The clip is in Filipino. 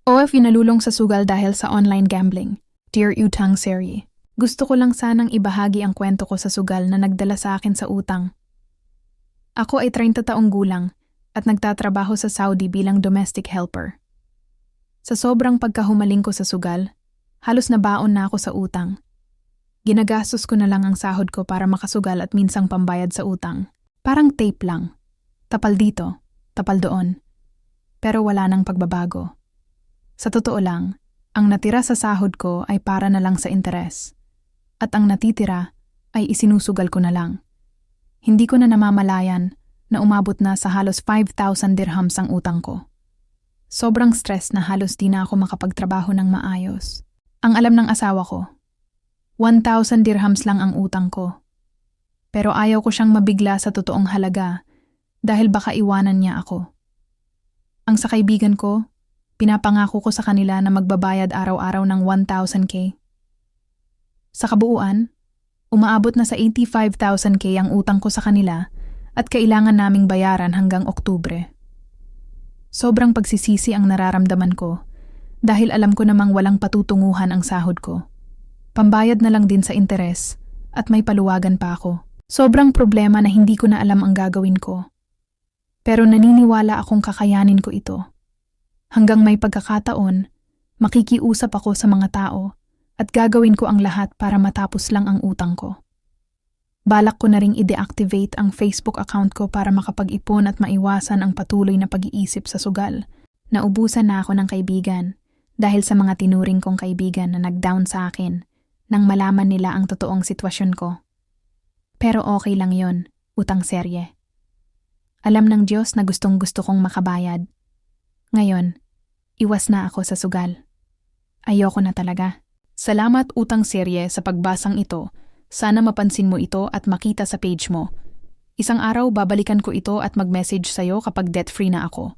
OF nalulong sa sugal dahil sa online gambling. Dear Utang Serye, gusto ko lang sanang ibahagi ang kwento ko sa sugal na nagdala sa akin sa utang. Ako ay 30 taong gulang at nagtatrabaho sa Saudi bilang domestic helper. Sa sobrang pagkahumaling ko sa sugal, halos nabaon na ako sa utang. Ginagastos ko na lang ang sahod ko para makasugal at minsang pambayad sa utang. Parang tape lang. Tapal dito, tapal doon. Pero wala nang pagbabago. Sa totoo lang, ang natira sa sahod ko ay para na lang sa interes. At ang natitira ay isinusugal ko na lang. Hindi ko na namamalayan na umabot na sa halos 5,000 dirhams ang utang ko. Sobrang stress na halos di na ako makapagtrabaho ng maayos. Ang alam ng asawa ko, 1,000 dirhams lang ang utang ko. Pero ayaw ko siyang mabigla sa totoong halaga dahil baka iwanan niya ako. Ang sa kaibigan ko, pinapangako ko sa kanila na magbabayad araw-araw ng 1,000k. Sa kabuuan, umaabot na sa 85,000k ang utang ko sa kanila at kailangan naming bayaran hanggang Oktubre. Sobrang pagsisisi ang nararamdaman ko dahil alam ko namang walang patutunguhan ang sahod ko. Pambayad na lang din sa interes at may paluwagan pa ako. Sobrang problema na hindi ko na alam ang gagawin ko. Pero naniniwala akong kakayanin ko ito. Hanggang may pagkakataon, makikiusap ako sa mga tao at gagawin ko ang lahat para matapos lang ang utang ko. Balak ko na ring i-deactivate ang Facebook account ko para makapag-ipon at maiwasan ang patuloy na pag-iisip sa sugal. Naubusan na ako ng kaibigan dahil sa mga tinuring kong kaibigan na nag-down sa akin nang malaman nila ang totoong sitwasyon ko. Pero okay lang yon, utang serye. Alam ng Diyos na gustong-gusto kong makabayad. Ngayon, iwas na ako sa sugal. Ayoko na talaga. Salamat utang serye sa pagbasang ito. Sana mapansin mo ito at makita sa page mo. Isang araw babalikan ko ito at mag-message sa'yo kapag debt-free na ako.